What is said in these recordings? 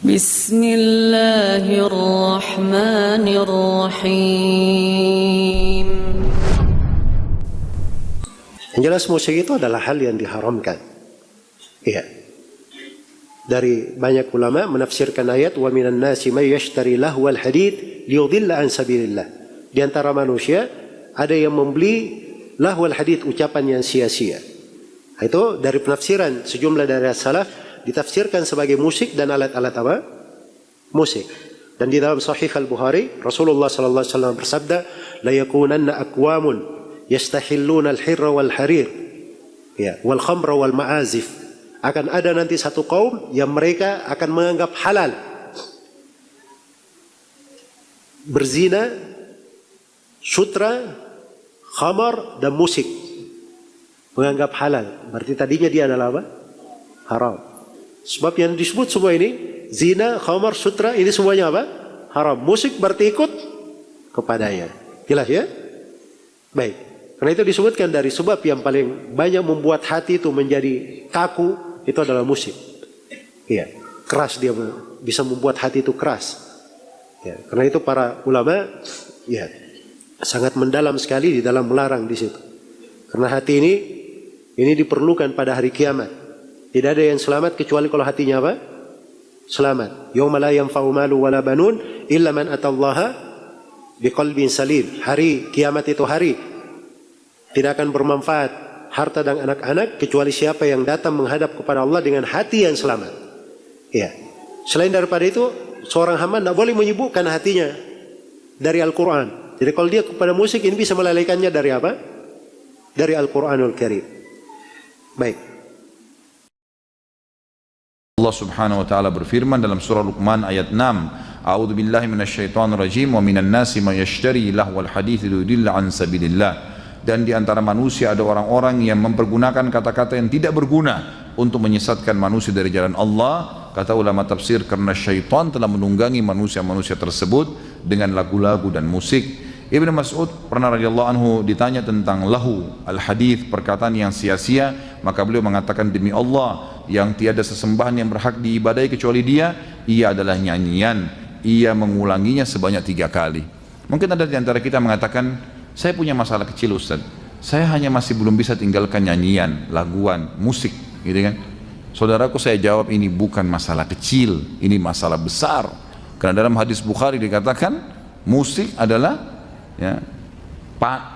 Bismillahirrahmanirrahim. Yang jelas musik itu adalah hal yang diharamkan. Iya. Dari banyak ulama menafsirkan ayat wa minan nasi may yashtari lahwal hadith liyudilla an sabilillah. Di antara manusia ada yang membeli lahwal hadith, ucapan yang sia-sia. Itu dari penafsiran sejumlah dari salaf ditafsirkan sebagai musik dan alat-alat apa? Musik. Dan di dalam Sahih Al-Bukhari Rasulullah sallallahu alaihi wasallam bersabda, la yakunanna aqwamun yastahilluna al-hirra wal harir, ya, wal khamra wal ma'azif. Akan ada nanti satu kaum yang mereka akan menganggap halal berzina, sutra, khamar dan musik. Menganggap halal. Berarti tadinya dia adalah apa? Haram. Sebab yang disebut semua ini, zina, khamar, sutra, ini semuanya apa? Haram. Musik berarti ikut kepadanya. Jelas ya? Baik. Karena itu disebutkan dari sebab yang paling banyak membuat hati itu menjadi kaku, itu adalah musik. Iya, keras, dia bisa membuat hati itu keras. Ya, karena itu para ulama ya sangat mendalam sekali di dalam melarang di situ. Karena hati ini diperlukan pada hari kiamat. Tidak ada yang selamat kecuali kalau hatinya apa? Selamat. Yauma la yanfa'u malu wala banun illa man atallaha biqalbin salim. Hari kiamat itu hari tidak akan bermanfaat harta dan anak-anak kecuali siapa yang datang menghadap kepada Allah dengan hati yang selamat. Ya. Selain daripada itu, seorang hamba tidak boleh menyibukkan hatinya dari Al-Quran. Jadi kalau dia kepada musik, ini bisa melalaikannya dari apa? Dari Al-Quranul Karim. Baik. Allah Subhanahu wa taala berfirman dalam surah Luqman ayat 6, A'udzu billahi minasyaitonir rajim wa minan nasi may yashtari lahwal hadits liyudilla an sabilillah. Dan di antara manusia ada orang-orang yang mempergunakan kata-kata yang tidak berguna untuk menyesatkan manusia dari jalan Allah. Kata ulama tafsir, karena syaitan telah menunggangi manusia-manusia tersebut dengan lagu-lagu dan musik. Ibnu Mas'ud pernah radhiyallahu anhu ditanya tentang lahu al-hadith, perkataan yang sia-sia, maka beliau mengatakan, demi Allah yang tiada sesembahan yang berhak diibadahi kecuali Dia, ia adalah nyanyian, ia mengulanginya sebanyak 3 kali. Mungkin ada di antara kita mengatakan, saya punya masalah kecil Ustaz, saya hanya masih belum bisa tinggalkan nyanyian, laguan, musik, gitu kan. Saudaraku, saya jawab, ini bukan masalah kecil, ini masalah besar. Karena dalam hadis Bukhari dikatakan musik adalah ya,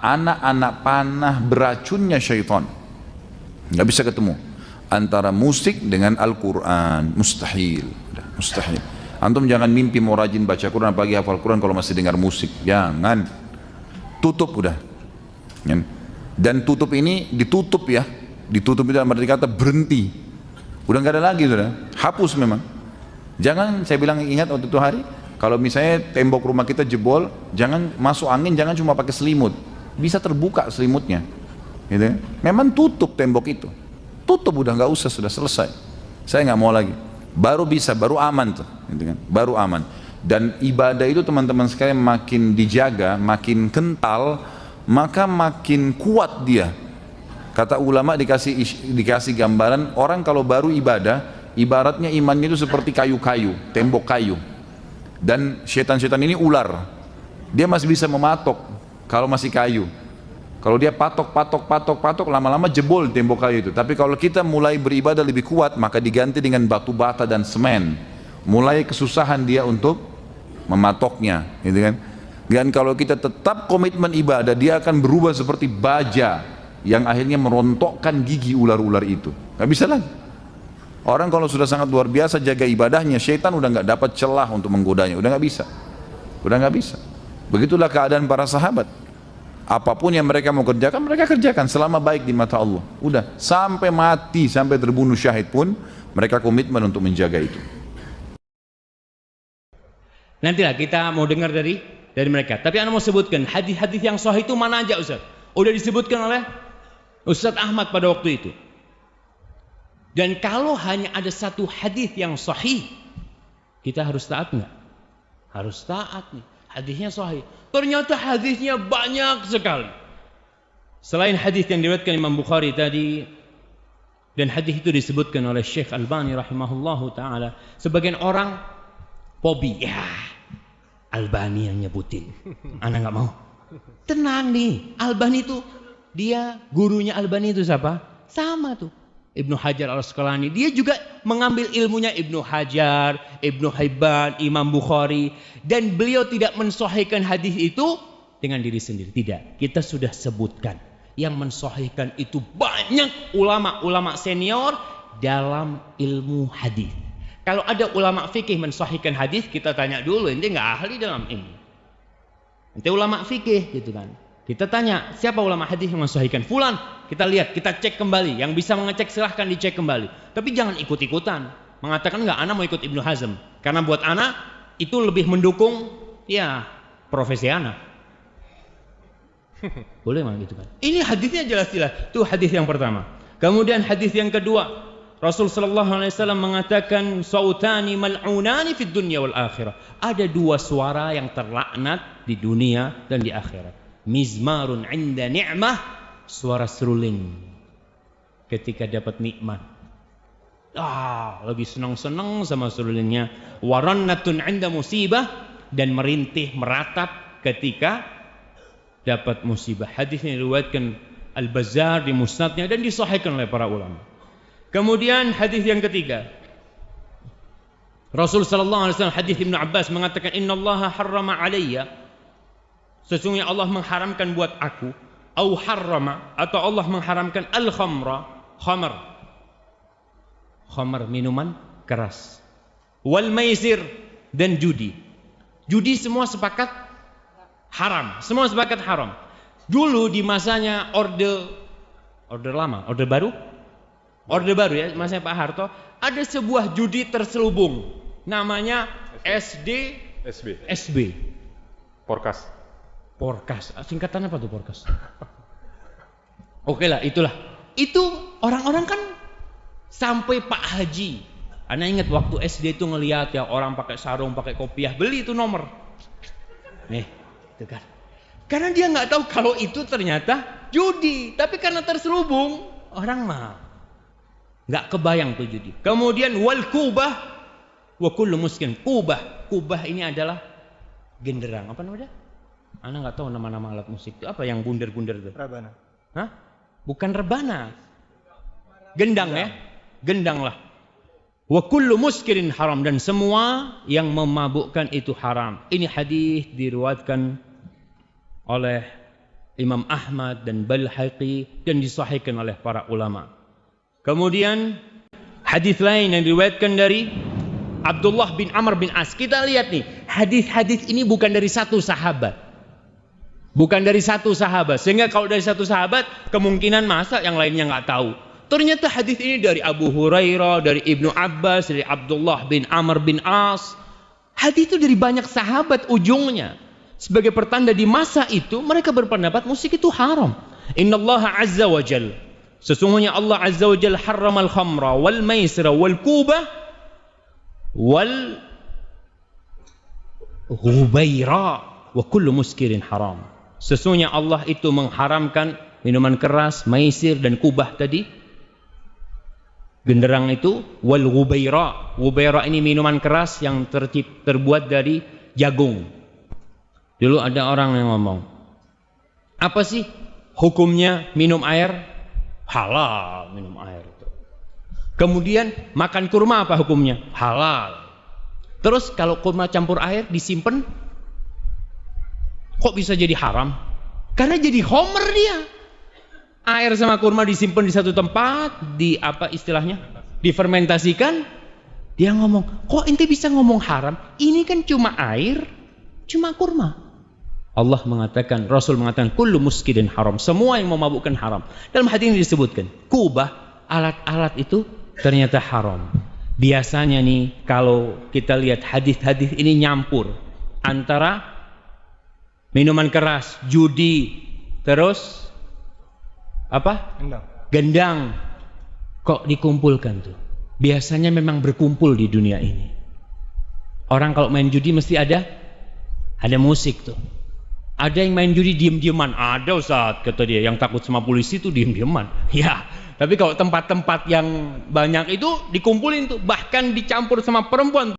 anak-anak panah beracunnya syaitan. Nggak bisa ketemu antara musik dengan Al-Quran, mustahil, mustahil. Antum jangan mimpi mau rajin baca Quran, apalagi hafal Quran kalau masih dengar musik, jangan. Tutup udah. Dan tutup ini ditutup ya, ditutup itu dalam arti kata berhenti, udah nggak ada lagi, sudah hapus memang. Jangan, saya bilang, ingat waktu itu hari, kalau misalnya tembok rumah kita jebol, jangan masuk angin, jangan cuma pakai selimut, bisa terbuka selimutnya, gitu. Memang tutup tembok itu, tutup, udah nggak usah, sudah selesai. Saya nggak mau lagi, baru bisa, baru aman tuh, gitu kan, baru aman. Dan ibadah itu teman-teman sekalian makin dijaga, makin kental, maka makin kuat dia. Kata ulama dikasih gambaran, orang kalau baru ibadah, ibaratnya imannya itu seperti kayu-kayu, tembok kayu. Dan setan-setan ini ular, dia masih bisa mematok kalau masih kayu. Kalau dia patok, lama-lama jebol tembok kayu itu. Tapi kalau kita mulai beribadah lebih kuat, maka diganti dengan batu bata dan semen. Mulai kesusahan dia untuk mematoknya, gitu kan. Dan kalau kita tetap komitmen ibadah, dia akan berubah seperti baja yang akhirnya merontokkan gigi ular-ular itu. Gak bisa lagi. Orang kalau sudah sangat luar biasa jaga ibadahnya, syaitan udah nggak dapat celah untuk menggodanya, udah nggak bisa, udah nggak bisa. Begitulah keadaan para sahabat. Apapun yang mereka mau kerjakan, mereka kerjakan selama baik di mata Allah. Udah sampai mati, sampai terbunuh syahid pun mereka komitmen untuk menjaga itu. Nantilah kita mau dengar dari mereka. Tapi Anda mau sebutkan hadis-hadis yang sahih itu mana aja, Ustaz? Udah disebutkan oleh Ustaz Ahmad pada waktu itu. Dan kalau hanya ada satu hadis yang sahih, kita harus taat nggak? Harus taat nih. Hadisnya sahih. Ternyata hadisnya banyak sekali. Selain hadis yang diriwayatkan Imam Bukhari tadi, dan hadis itu disebutkan oleh Syekh Albani rahimahullahu taala, sebagian orang Pobi. Ya, Albani yang nyebutin. Anak nggak mau. Tenang nih, Albani itu dia gurunya Albani itu siapa? Sama tuh. Ibnu Hajar Al-Asqalani. Dia juga mengambil ilmunya Ibnu Hajar, Ibnu Hibban, Imam Bukhari. Dan beliau tidak mensahihkan hadis itu dengan diri sendiri. Tidak. Kita sudah sebutkan. Yang mensahihkan itu banyak ulama-ulama senior dalam ilmu hadis. Kalau ada ulama fikih mensahihkan hadis, kita tanya dulu, ente nggak ahli dalam ini. Ente ulama fikih gitu kan. Kita tanya, siapa ulama hadis yang mensahihkan? Fulan. Kita lihat, kita cek kembali. Yang bisa mengecek silahkan dicek kembali. Tapi jangan ikut-ikutan. Mengatakan nggak, ana mau ikut Ibnu Hazm. Karena buat ana itu lebih mendukung ya profesi ana. Boleh mah gitu kan. Ini hadisnya jelas-jelas. Itu hadis yang pertama. Kemudian hadis yang kedua. Rasul sallallahu alaihi wasallam mengatakan sautani mal'unani fid dunya wal akhirah. Ada dua suara yang terlaknat di dunia dan di akhirat. Mizmarun 'inda ni'mah, suara seruling ketika dapat nikmat. Lagi senang-senang sama serulingnya. Warannatun 'inda musibah, dan merintih meratap ketika dapat musibah. Hadisnya diriwayatkan Al-Bazzar di Musnadnya dan disahihkan oleh para ulama. Kemudian hadis yang ketiga, Rasul sallallahu alaihi wasallam, hadis Ibnu Abbas mengatakan, innallaha harrama alayya, sesungguhnya Allah mengharamkan buat aku, au harrama, atau Allah mengharamkan al-khamra, khamar minuman keras, wal maisir, dan judi. Judi semua sepakat haram, semua sepakat haram. Dulu di masanya orde lama, orde baru ya, masanya Pak Harto, ada sebuah judi terselubung namanya SB. Porkas. Singkatan apa tuh Porkas? Oke lah, itulah. Itu orang-orang kan sampai Pak Haji. Ana ingat waktu SD itu ngelihat ya orang pakai sarung, pakai kopiah, beli itu nomor. Nih, itu kan. Karena dia nggak tahu kalau itu ternyata judi, tapi karena terselubung orang mah nggak kebayang tuh judi. Kemudian wal kubah wa kullu muskin. Kubah ini adalah genderang. Apa namanya? Ana nggak tahu nama-nama alat musik itu apa yang bunder-bunder itu. Rebana. Hah? Bukan rebana. Gendang ya. Gendang lah. Wa kullu muskirin haram, dan semua yang memabukkan itu haram. Ini hadis diriwayatkan oleh Imam Ahmad dan Baihaqi dan disahihkan oleh para ulama. Kemudian hadis lain yang diriwayatkan dari Abdullah bin Amr bin As. Kita lihat nih, hadis-hadis ini bukan dari satu sahabat. Sehingga kalau dari satu sahabat, kemungkinan masa yang lainnya nggak tahu. Ternyata hadis ini dari Abu Hurairah, dari Ibnu Abbas, dari Abdullah bin Amr bin As. Hadis itu dari banyak sahabat ujungnya. Sebagai pertanda di masa itu mereka berpendapat musik itu haram. Innallaha azza wa jalla, sesungguhnya Allah azza wa jalla harramal khamra wal maisra wal kubah wal ghubaira wa kullu muskirin haram. Sesungguhnya Allah itu mengharamkan minuman keras, maisir dan kubah tadi, genderang itu, wal ghubaira. Ghubaira ini minuman keras yang terbuat dari jagung. Dulu ada orang yang ngomong, apa sih hukumnya minum air? Halal minum air itu. Kemudian makan kurma apa hukumnya? Halal. Terus kalau kurma campur air disimpan, kok bisa jadi haram? Karena jadi homer dia. Air sama kurma disimpan di satu tempat, di apa istilahnya? Difermentasikan. Dia ngomong, kok ente bisa ngomong haram? Ini kan cuma air, cuma kurma. Allah mengatakan, Rasul mengatakan, kullu muskirin haram, semua yang memabukkan haram. Dalam hadis ini disebutkan, kubah, alat-alat itu ternyata haram. Biasanya nih, kalau kita lihat hadis-hadis ini nyampur antara minuman keras, judi, terus apa? Gendang. Kok dikumpulkan tuh? Biasanya memang berkumpul di dunia ini. Orang kalau main judi mesti ada musik tuh. Ada yang main judi diem-dieman, ada Ustaz, kata dia, yang takut sama polisi tuh diem-dieman. Ya, tapi kalau tempat-tempat yang banyak itu dikumpulin tuh, bahkan dicampur sama perempuan.